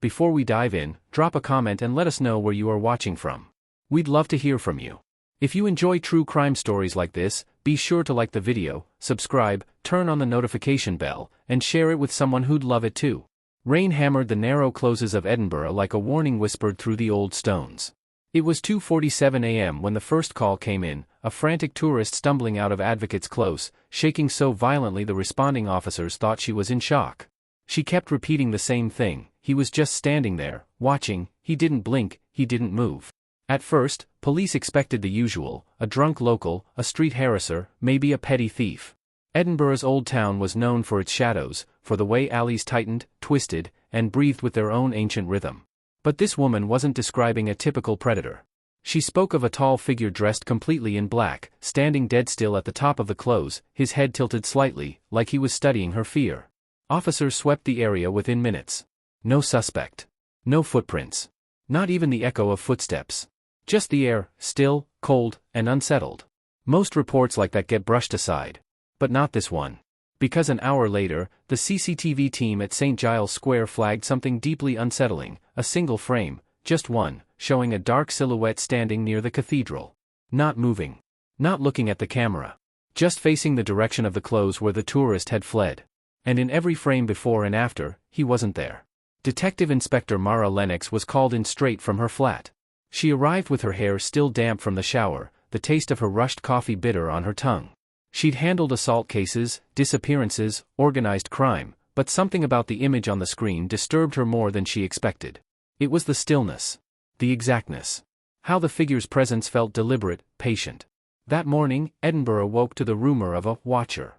Before we dive in, drop a comment and let us know where you are watching from. We'd love to hear from you. If you enjoy true crime stories like this, be sure to like the video, subscribe, turn on the notification bell, and share it with someone who'd love it too. Rain hammered the narrow closes of Edinburgh like a warning whispered through the old stones. It was 2:47 a.m. when the first call came in, a frantic tourist stumbling out of Advocates' Close, shaking so violently the responding officers thought she was in shock. She kept repeating the same thing: he was just standing there, watching, he didn't blink, he didn't move. At first, police expected the usual: a drunk local, a street harasser, maybe a petty thief. Edinburgh's old town was known for its shadows, for the way alleys tightened, twisted, and breathed with their own ancient rhythm. But this woman wasn't describing a typical predator. She spoke of a tall figure dressed completely in black, standing dead still at the top of the close, his head tilted slightly, like he was studying her fear. Officers swept the area within minutes. No suspect. No footprints. Not even the echo of footsteps. Just the air, still, cold, and unsettled. Most reports like that get brushed aside. But not this one. Because an hour later, the CCTV team at St. Giles Square flagged something deeply unsettling: a single frame, just one, showing a dark silhouette standing near the cathedral. Not moving. Not looking at the camera. Just facing the direction of the close where the tourist had fled. And in every frame before and after, he wasn't there. Detective Inspector Mara Lennox was called in straight from her flat. She arrived with her hair still damp from the shower, the taste of her rushed coffee bitter on her tongue. She'd handled assault cases, disappearances, organized crime, but something about the image on the screen disturbed her more than she expected. It was the stillness. The exactness. How the figure's presence felt deliberate, patient. That morning, Edinburgh woke to the rumor of a watcher.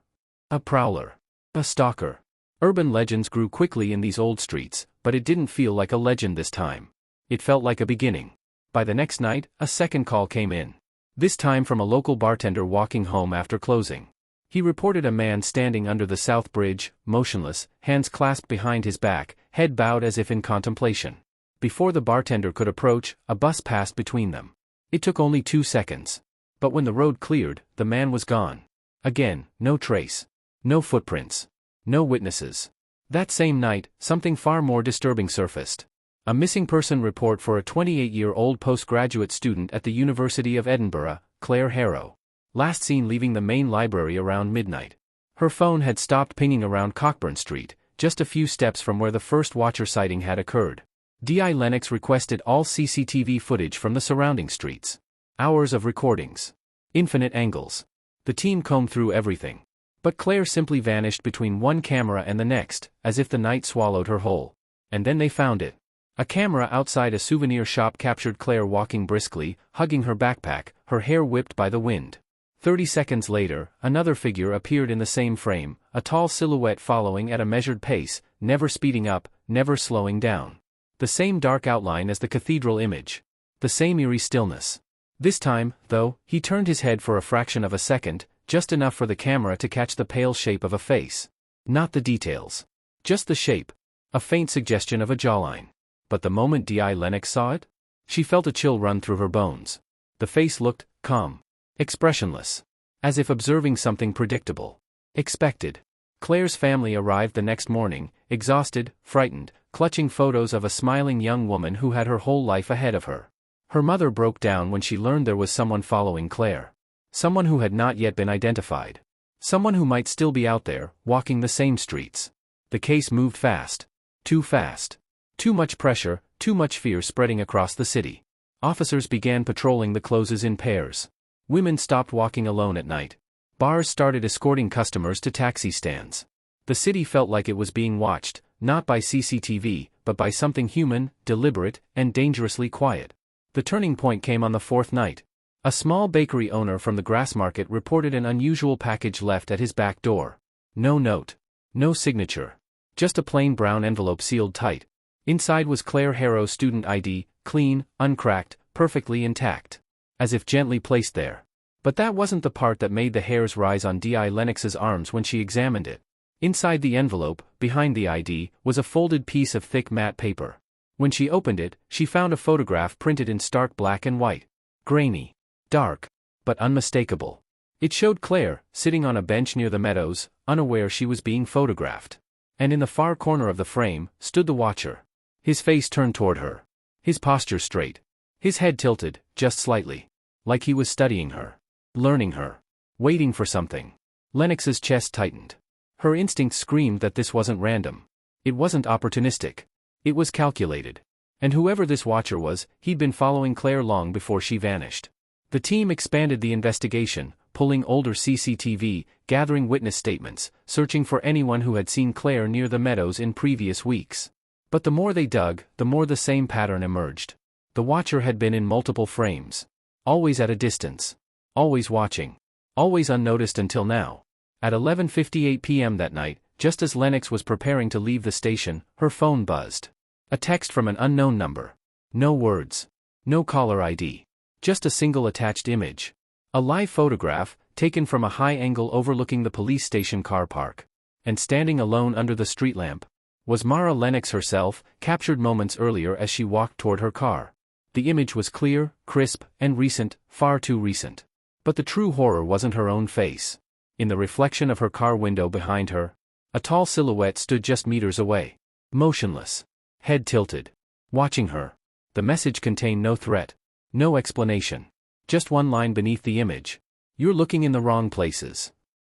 A prowler. A stalker. Urban legends grew quickly in these old streets, but it didn't feel like a legend this time. It felt like a beginning. By the next night, a second call came in. This time from a local bartender walking home after closing. He reported a man standing under the South Bridge, motionless, hands clasped behind his back, head bowed as if in contemplation. Before the bartender could approach, a bus passed between them. It took only 2 seconds. But when the road cleared, the man was gone. Again, no trace. No footprints. No witnesses. That same night, something far more disturbing surfaced. A missing person report for a 28-year-old postgraduate student at the University of Edinburgh, Claire Harrow. Last seen leaving the main library around midnight. Her phone had stopped pinging around Cockburn Street, just a few steps from where the first watcher sighting had occurred. DI Lennox requested all CCTV footage from the surrounding streets. Hours of recordings. Infinite angles. The team combed through everything. But Claire simply vanished between one camera and the next, as if the night swallowed her whole. And then they found it. A camera outside a souvenir shop captured Claire walking briskly, hugging her backpack, her hair whipped by the wind. 30 seconds later, another figure appeared in the same frame, a tall silhouette following at a measured pace, never speeding up, never slowing down. The same dark outline as the cathedral image. The same eerie stillness. This time, though, he turned his head for a fraction of a second, just enough for the camera to catch the pale shape of a face. Not the details. Just the shape. A faint suggestion of a jawline. But the moment DI Lennox saw it, she felt a chill run through her bones. The face looked calm. Expressionless. As if observing something predictable. Expected. Claire's family arrived the next morning, exhausted, frightened, clutching photos of a smiling young woman who had her whole life ahead of her. Her mother broke down when she learned there was someone following Claire. Someone who had not yet been identified. Someone who might still be out there, walking the same streets. The case moved fast. Too fast. Too much pressure, too much fear spreading across the city. Officers began patrolling the closes in pairs. Women stopped walking alone at night. Bars started escorting customers to taxi stands. The city felt like it was being watched, not by CCTV, but by something human, deliberate, and dangerously quiet. The turning point came on the fourth night. A small bakery owner from the Grassmarket reported an unusual package left at his back door. No note. No signature. Just a plain brown envelope sealed tight. Inside was Claire Harrow's student ID, clean, uncracked, perfectly intact. As if gently placed there. But that wasn't the part that made the hairs rise on DI Lennox's arms when she examined it. Inside the envelope, behind the ID, was a folded piece of thick matte paper. When she opened it, she found a photograph printed in stark black and white. Grainy. Dark. But unmistakable. It showed Claire, sitting on a bench near the meadows, unaware she was being photographed. And in the far corner of the frame, stood the watcher. His face turned toward her. His posture straight. His head tilted, just slightly. Like he was studying her. Learning her. Waiting for something. Lennox's chest tightened. Her instincts screamed that this wasn't random. It wasn't opportunistic. It was calculated. And whoever this watcher was, he'd been following Claire long before she vanished. The team expanded the investigation, pulling older CCTV, gathering witness statements, searching for anyone who had seen Claire near the meadows in previous weeks. But the more they dug, the more the same pattern emerged. The watcher had been in multiple frames. Always at a distance. Always watching. Always unnoticed until now. At 11:58 p.m. that night, just as Lennox was preparing to leave the station, her phone buzzed. A text from an unknown number. No words. No caller ID. Just a single attached image. A live photograph, taken from a high angle overlooking the police station car park. And standing alone under the street lamp was Mara Lennox herself, captured moments earlier as she walked toward her car. The image was clear, crisp, and recent, far too recent. But the true horror wasn't her own face. In the reflection of her car window behind her, a tall silhouette stood just meters away. Motionless. Head tilted. Watching her. The message contained no threat. No explanation. Just one line beneath the image. You're looking in the wrong places.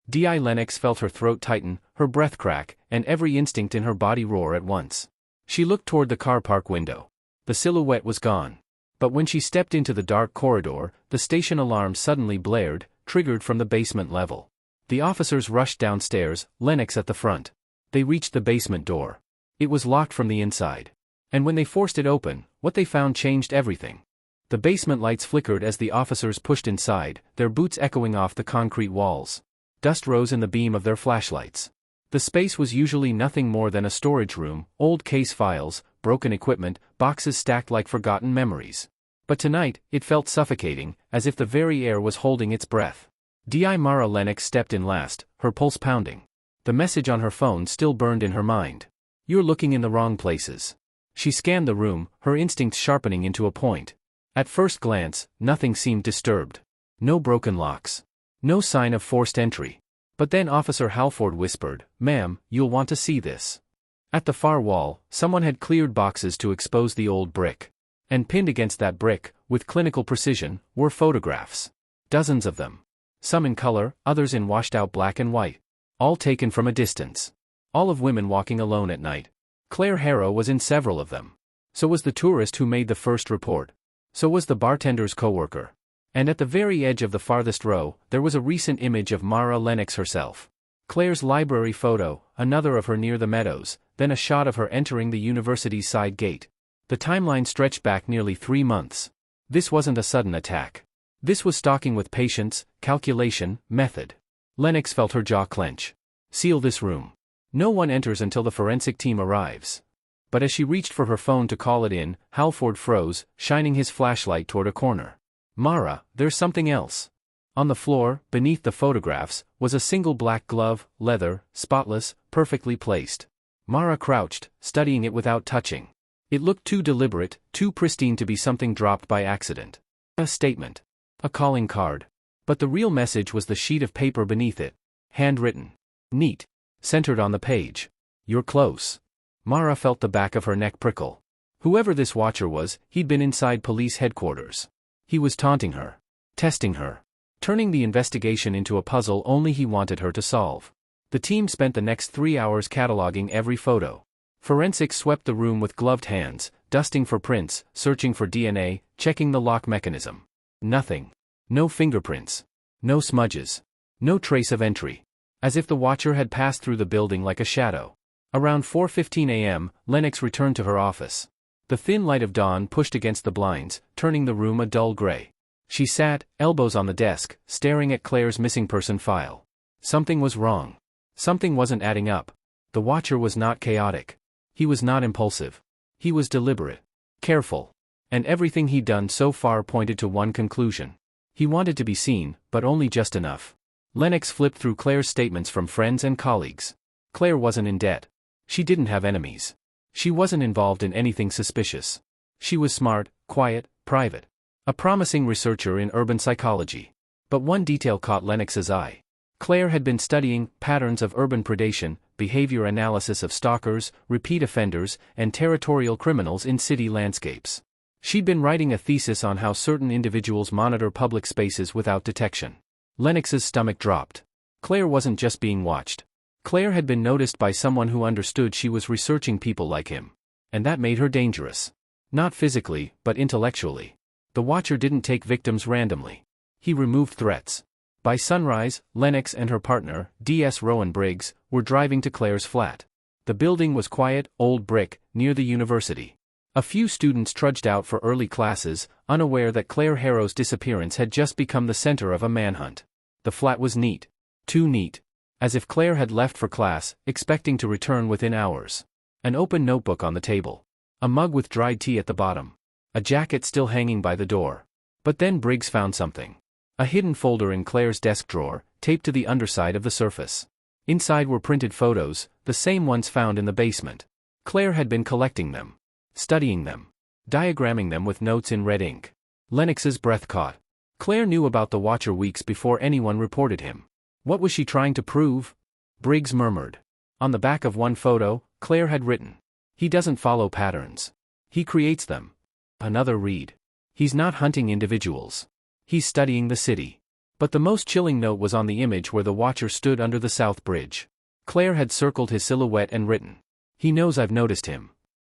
D.I. Lennox felt her throat tighten, her breath crack, and every instinct in her body roar at once. She looked toward the car park window. The silhouette was gone. But when she stepped into the dark corridor, the station alarm suddenly blared, triggered from the basement level. The officers rushed downstairs, Lennox at the front. They reached the basement door. It was locked from the inside. And when they forced it open, what they found changed everything. The basement lights flickered as the officers pushed inside, their boots echoing off the concrete walls. Dust rose in the beam of their flashlights. The space was usually nothing more than a storage room, old case files, broken equipment, boxes stacked like forgotten memories. But tonight, it felt suffocating, as if the very air was holding its breath. D.I. Mara Lennox stepped in last, her pulse pounding. The message on her phone still burned in her mind. You're looking in the wrong places. She scanned the room, her instincts sharpening into a point. At first glance, nothing seemed disturbed. No broken locks. No sign of forced entry. But then Officer Halford whispered, "Ma'am, you'll want to see this." At the far wall, someone had cleared boxes to expose the old brick. And pinned against that brick, with clinical precision, were photographs. Dozens of them. Some in color, others in washed-out black and white. All taken from a distance. All of women walking alone at night. Claire Harrow was in several of them. So was the tourist who made the first report. So was the bartender's coworker. And at the very edge of the farthest row, there was a recent image of Mara Lennox herself. Claire's library photo, another of her near the meadows, then a shot of her entering the university's side gate. The timeline stretched back nearly 3 months. This wasn't a sudden attack. This was stalking with patience, calculation, method. Lennox felt her jaw clench. Seal this room. No one enters until the forensic team arrives. But as she reached for her phone to call it in, Halford froze, shining his flashlight toward a corner. "Mara, there's something else." On the floor, beneath the photographs, was a single black glove, leather, spotless, perfectly placed. Mara crouched, studying it without touching. It looked too deliberate, too pristine to be something dropped by accident. A statement. A calling card. But the real message was the sheet of paper beneath it. Handwritten. Neat. Centered on the page. "You're close." Mara felt the back of her neck prickle. Whoever this watcher was, he'd been inside police headquarters. He was taunting her. Testing her. Turning the investigation into a puzzle only he wanted her to solve. The team spent the next 3 hours cataloging every photo. Forensics swept the room with gloved hands, dusting for prints, searching for DNA, checking the lock mechanism. Nothing. No fingerprints. No smudges. No trace of entry. As if the watcher had passed through the building like a shadow. Around 4:15 a.m., Lennox returned to her office. The thin light of dawn pushed against the blinds, turning the room a dull gray. She sat, elbows on the desk, staring at Claire's missing person file. Something was wrong. Something wasn't adding up. The watcher was not chaotic. He was not impulsive. He was deliberate. Careful. And everything he'd done so far pointed to one conclusion. He wanted to be seen, but only just enough. Lennox flipped through Claire's statements from friends and colleagues. Claire wasn't in debt. She didn't have enemies. She wasn't involved in anything suspicious. She was smart, quiet, private. A promising researcher in urban psychology. But one detail caught Lennox's eye. Claire had been studying patterns of urban predation, behavior analysis of stalkers, repeat offenders, and territorial criminals in city landscapes. She'd been writing a thesis on how certain individuals monitor public spaces without detection. Lennox's stomach dropped. Claire wasn't just being watched. Claire had been noticed by someone who understood she was researching people like him. And that made her dangerous. Not physically, but intellectually. The Watcher didn't take victims randomly. He removed threats. By sunrise, Lennox and her partner, D.S. Rowan Briggs, were driving to Claire's flat. The building was quiet, old brick, near the university. A few students trudged out for early classes, unaware that Claire Harrow's disappearance had just become the center of a manhunt. The flat was neat. Too neat. As if Claire had left for class, expecting to return within hours. An open notebook on the table. A mug with dried tea at the bottom. A jacket still hanging by the door. But then Briggs found something. A hidden folder in Claire's desk drawer, taped to the underside of the surface. Inside were printed photos, the same ones found in the basement. Claire had been collecting them. Studying them. Diagramming them with notes in red ink. Lennox's breath caught. Claire knew about the Watcher weeks before anyone reported him. What was she trying to prove? Briggs murmured. On the back of one photo, Claire had written. He doesn't follow patterns. He creates them. Another read. He's not hunting individuals. He's studying the city. But the most chilling note was on the image where the Watcher stood under the South Bridge. Claire had circled his silhouette and written. He knows I've noticed him.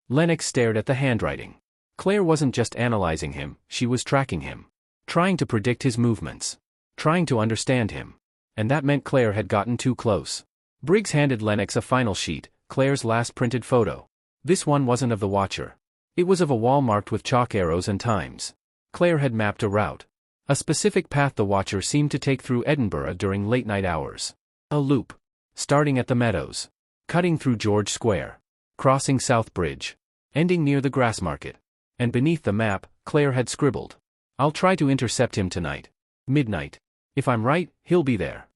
Lennox stared at the handwriting. Claire wasn't just analyzing him, she was tracking him. Trying to predict his movements. Trying to understand him. And that meant Claire had gotten too close. Briggs handed Lennox a final sheet, Claire's last printed photo. This one wasn't of the Watcher. It was of a wall marked with chalk arrows and times. Claire had mapped a route. A specific path the Watcher seemed to take through Edinburgh during late-night hours. A loop. Starting at the Meadows. Cutting through George Square. Crossing South Bridge. Ending near the Grassmarket. And beneath the map, Claire had scribbled. I'll try to intercept him tonight. Midnight. If I'm right, he'll be there.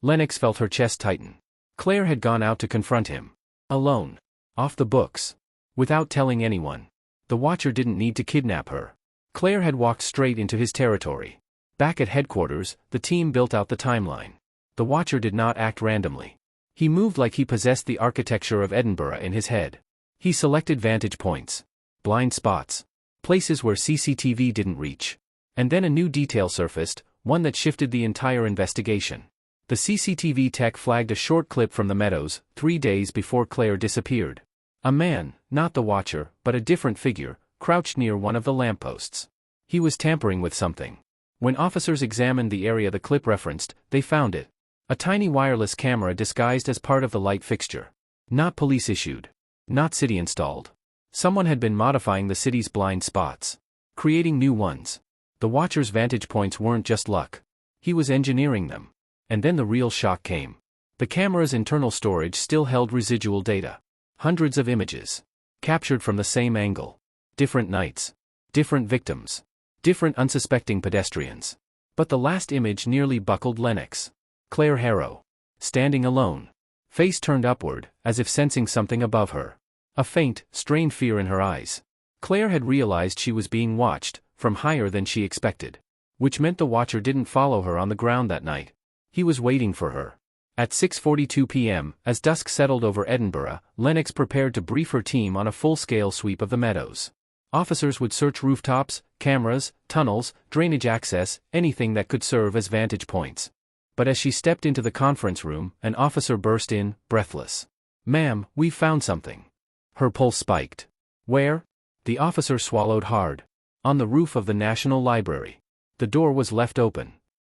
Lennox felt her chest tighten. Claire had gone out to confront him. Alone. Off the books. Without telling anyone. The Watcher didn't need to kidnap her. Claire had walked straight into his territory. Back at headquarters, the team built out the timeline. The Watcher did not act randomly. He moved like he possessed the architecture of Edinburgh in his head. He selected vantage points. Blind spots. Places where CCTV didn't reach. And then a new detail surfaced, one that shifted the entire investigation. The CCTV tech flagged a short clip from the Meadows, 3 days before Claire disappeared. A man, not the Watcher, but a different figure, crouched near one of the lampposts. He was tampering with something. When officers examined the area the clip referenced, they found it. A tiny wireless camera disguised as part of the light fixture. Not police-issued. Not city-installed. Someone had been modifying the city's blind spots. Creating new ones. The Watcher's vantage points weren't just luck. He was engineering them. And then the real shock came. The camera's internal storage still held residual data. Hundreds of images. Captured from the same angle. Different nights. Different victims. Different unsuspecting pedestrians. But the last image nearly buckled Lennox. Claire Harrow. Standing alone. Face turned upward, as if sensing something above her. A faint, strained fear in her eyes. Claire had realized she was being watched, from higher than she expected. Which meant the Watcher didn't follow her on the ground that night. He was waiting for her. At 6:42 p.m., as dusk settled over Edinburgh, Lennox prepared to brief her team on a full-scale sweep of the Meadows. Officers would search rooftops, cameras, tunnels, drainage access, anything that could serve as vantage points. But as she stepped into the conference room, an officer burst in, breathless. "Ma'am, we've found something." Her pulse spiked. "Where?" The officer swallowed hard. "On the roof of the National Library." The door was left open.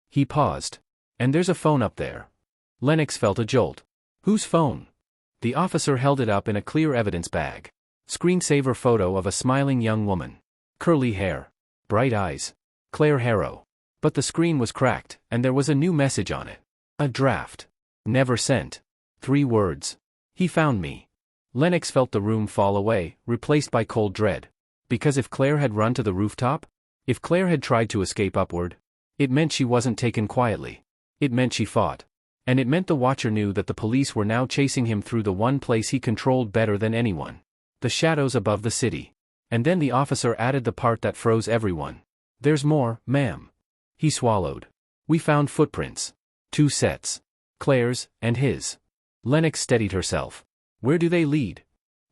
He paused. "And there's a phone up there." Lennox felt a jolt. "Whose phone?" The officer held it up in a clear evidence bag. Screensaver photo of a smiling young woman. Curly hair. Bright eyes. Claire Harrow. But the screen was cracked, and there was a new message on it. A draft. Never sent. 3 words. "He found me." Lennox felt the room fall away, replaced by cold dread. Because if Claire had run to the rooftop? If Claire had tried to escape upward? It meant she wasn't taken quietly. It meant she fought. And it meant the Watcher knew that the police were now chasing him through the one place he controlled better than anyone. The shadows above the city. And then the officer added the part that froze everyone. "There's more, ma'am." He swallowed. "We found footprints. 2 sets. Claire's, and his. Lennox steadied herself. Where do they lead?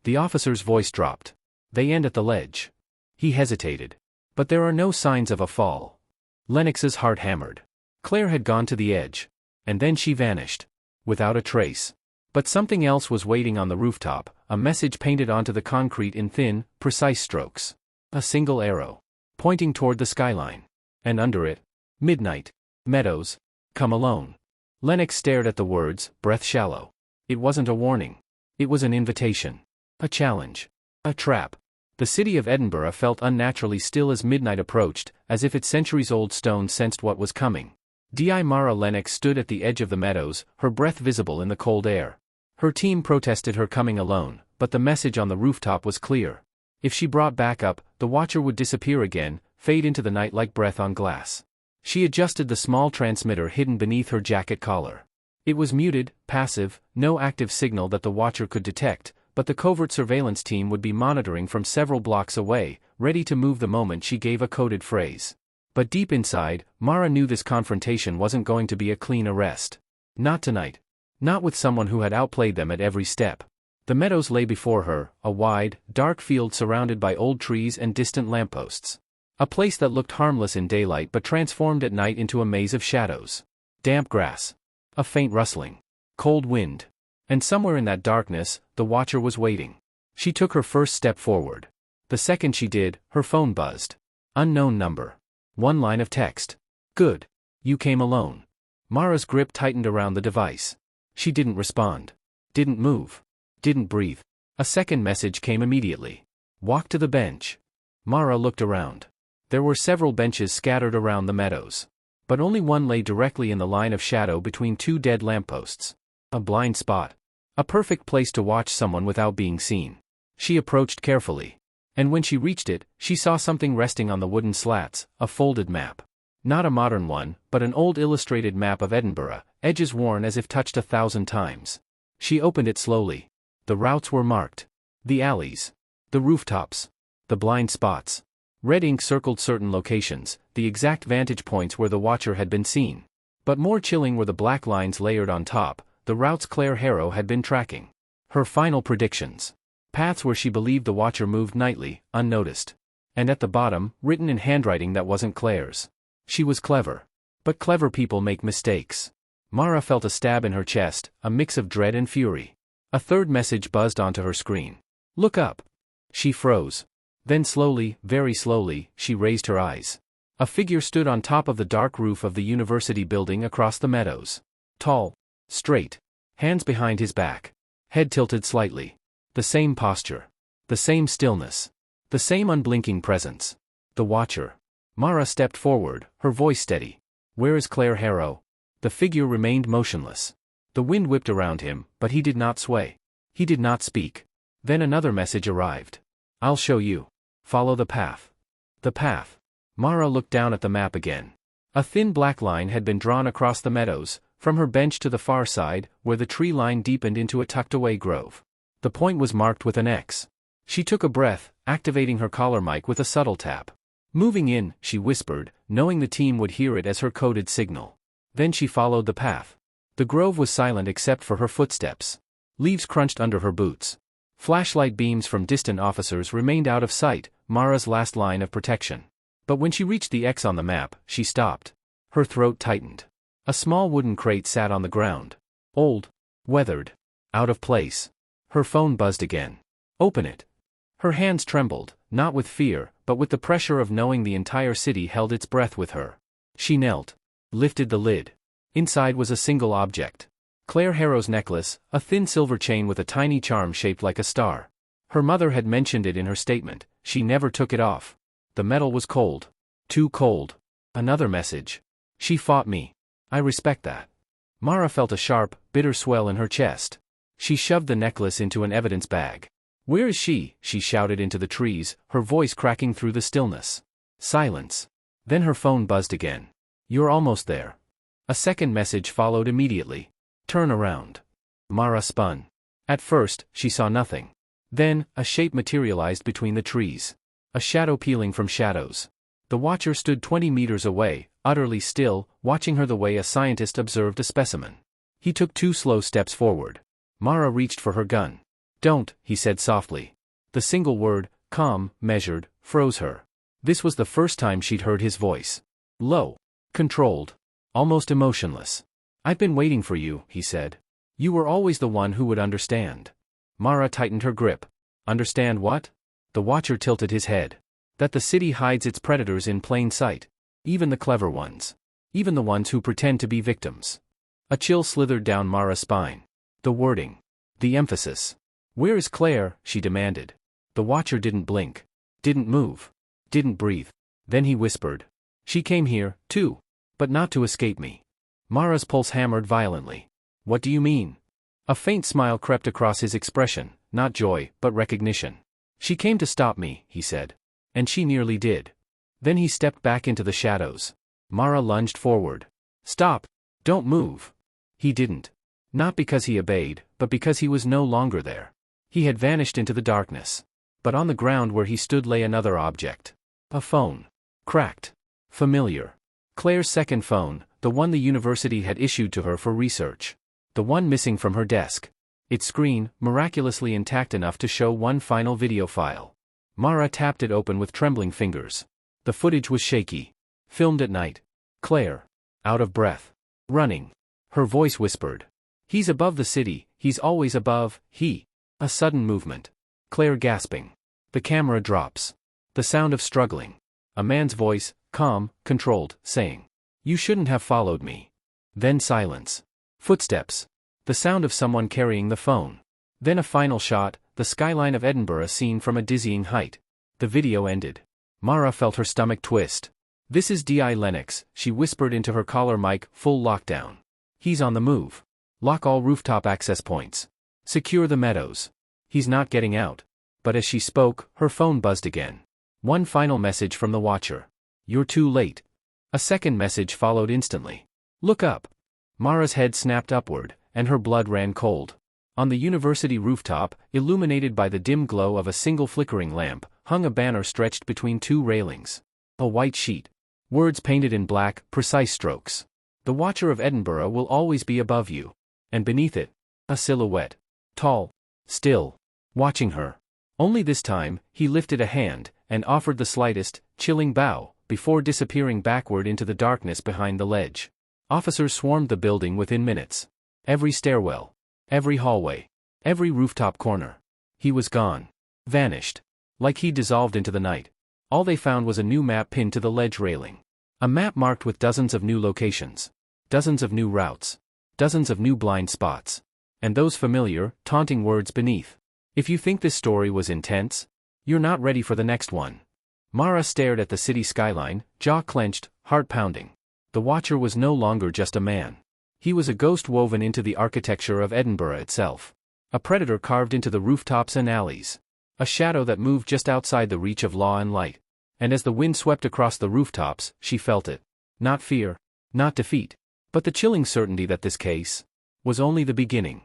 The officer's voice dropped. They end at the ledge. He hesitated. But there are no signs of a fall. Lennox's heart hammered. Claire had gone to the edge. And then she vanished. Without a trace. But something else was waiting on the rooftop, a message painted onto the concrete in thin, precise strokes. A single arrow. Pointing toward the skyline. And under it, midnight. Meadows. Come alone. Lennox stared at the words, breath shallow. It wasn't a warning. It was an invitation. A challenge. A trap. The city of Edinburgh felt unnaturally still as midnight approached, as if its centuries-old stone sensed what was coming. Mara Lennox stood at the edge of the meadows, her breath visible in the cold air. Her team protested her coming alone, but the message on the rooftop was clear. If she brought backup, the watcher would disappear again, fade into the night like breath on glass. She adjusted the small transmitter hidden beneath her jacket collar. It was muted, passive, no active signal that the watcher could detect, but the covert surveillance team would be monitoring from several blocks away, ready to move the moment she gave a coded phrase. But deep inside, Mara knew this confrontation wasn't going to be a clean arrest. Not tonight. Not with someone who had outplayed them at every step. The meadows lay before her, a wide, dark field surrounded by old trees and distant lampposts. A place that looked harmless in daylight but transformed at night into a maze of shadows. Damp grass. A faint rustling. Cold wind. And somewhere in that darkness, the watcher was waiting. She took her first step forward. The second she did, her phone buzzed. Unknown number. One line of text. Good. You came alone. Mara's grip tightened around the device. She didn't respond. Didn't move. Didn't breathe. A second message came immediately. Walk to the bench. Mara looked around. There were several benches scattered around the meadows. But only one lay directly in the line of shadow between two dead lampposts. A blind spot. A perfect place to watch someone without being seen. She approached carefully. And when she reached it, she saw something resting on the wooden slats, a folded map. Not a modern one, but an old illustrated map of Edinburgh, edges worn as if touched 1,000 times. She opened it slowly. The routes were marked. The alleys. The rooftops. The blind spots. Red ink circled certain locations, the exact vantage points where the watcher had been seen. But more chilling were the black lines layered on top, the routes Claire Harrow had been tracking. Her final predictions. Paths where she believed the watcher moved nightly, unnoticed. And at the bottom, written in handwriting that wasn't Claire's. She was clever. But clever people make mistakes. Mara felt a stab in her chest, a mix of dread and fury. A third message buzzed onto her screen. Look up. She froze. Then slowly, very slowly, she raised her eyes. A figure stood on top of the dark roof of the university building across the meadows. Tall. Straight. Hands behind his back. Head tilted slightly. The same posture. The same stillness. The same unblinking presence. The watcher. Mara stepped forward, her voice steady. Where is Claire Harrow? The figure remained motionless. The wind whipped around him, but he did not sway. He did not speak. Then another message arrived. I'll show you. Follow the path. The path. Mara looked down at the map again. A thin black line had been drawn across the meadows, from her bench to the far side, where the tree line deepened into a tucked-away grove. The point was marked with an X. She took a breath, activating her collar mic with a subtle tap. Moving in, she whispered, knowing the team would hear it as her coded signal. Then she followed the path. The grove was silent except for her footsteps. Leaves crunched under her boots. Flashlight beams from distant officers remained out of sight, Mara's last line of protection. But when she reached the X on the map, she stopped. Her throat tightened. A small wooden crate sat on the ground. Old. Weathered. Out of place. Her phone buzzed again. Open it. Her hands trembled, not with fear, but with the pressure of knowing the entire city held its breath with her. She knelt. Lifted the lid. Inside was a single object. Claire Harrow's necklace, a thin silver chain with a tiny charm shaped like a star. Her mother had mentioned it in her statement. She never took it off. The metal was cold. Too cold. Another message. She fought me. I respect that. Mara felt a sharp, bitter swell in her chest. She shoved the necklace into an evidence bag. Where is she? She shouted into the trees, her voice cracking through the stillness. Silence. Then her phone buzzed again. You're almost there. A second message followed immediately. Turn around. Mara spun. At first, she saw nothing. Then, a shape materialized between the trees. A shadow peeling from shadows. The watcher stood 20 meters away, utterly still, watching her the way a scientist observed a specimen. He took 2 slow steps forward. Mara reached for her gun. "Don't," he said softly. The single word, calm, measured, froze her. This was the first time she'd heard his voice. Low. Controlled. Almost emotionless. "I've been waiting for you," he said. "You were always the one who would understand." Mara tightened her grip. "Understand what?" The Watcher tilted his head. "That the city hides its predators in plain sight. Even the clever ones. Even the ones who pretend to be victims." A chill slithered down Mara's spine. The wording. The emphasis. "Where is Claire?" she demanded. The Watcher didn't blink. Didn't move. Didn't breathe. Then he whispered. "She came here, too. But not to escape me." Mara's pulse hammered violently. "What do you mean?" A faint smile crept across his expression, not joy, but recognition. "She came to stop me," he said. "And she nearly did." Then he stepped back into the shadows. Mara lunged forward. "Stop! Don't move!" He didn't. Not because he obeyed, but because he was no longer there. He had vanished into the darkness. But on the ground where he stood lay another object. A phone. Cracked. Familiar. Claire's second phone, the one the university had issued to her for research. The one missing from her desk. Its screen, miraculously intact enough to show one final video file. Mara tapped it open with trembling fingers. The footage was shaky. Filmed at night. Claire. Out of breath. Running. Her voice whispered. "He's above the city, he's always above, he." A sudden movement. Claire gasping. The camera drops. The sound of struggling. A man's voice, calm, controlled, saying, "You shouldn't have followed me." Then silence. Footsteps. The sound of someone carrying the phone. Then a final shot, the skyline of Edinburgh seen from a dizzying height. The video ended. Mara felt her stomach twist. "This is D.I. Lennox," she whispered into her collar mic, full lockdown. "He's on the move. Lock all rooftop access points. Secure the meadows. He's not getting out." But as she spoke, her phone buzzed again. One final message from the Watcher. "You're too late." A second message followed instantly. "Look up." Mara's head snapped upward, and her blood ran cold. On the university rooftop, illuminated by the dim glow of a single flickering lamp, hung a banner stretched between 2 railings. A white sheet. Words painted in black, precise strokes. "The Watcher of Edinburgh will always be above you." And beneath it, a silhouette. Tall. Still. Watching her. Only this time, he lifted a hand, and offered the slightest, chilling bow, before disappearing backward into the darkness behind the ledge. Officers swarmed the building within minutes. Every stairwell. Every hallway. Every rooftop corner. He was gone. Vanished. Like he dissolved into the night. All they found was a new map pinned to the ledge railing. A map marked with dozens of new locations. Dozens of new routes. Dozens of new blind spots. And those familiar, taunting words beneath. "If you think this story was intense, you're not ready for the next one." Mara stared at the city skyline, jaw clenched, heart pounding. The Watcher was no longer just a man. He was a ghost woven into the architecture of Edinburgh itself. A predator carved into the rooftops and alleys. A shadow that moved just outside the reach of law and light. And as the wind swept across the rooftops, she felt it. Not fear. Not defeat. But the chilling certainty that this case was only the beginning.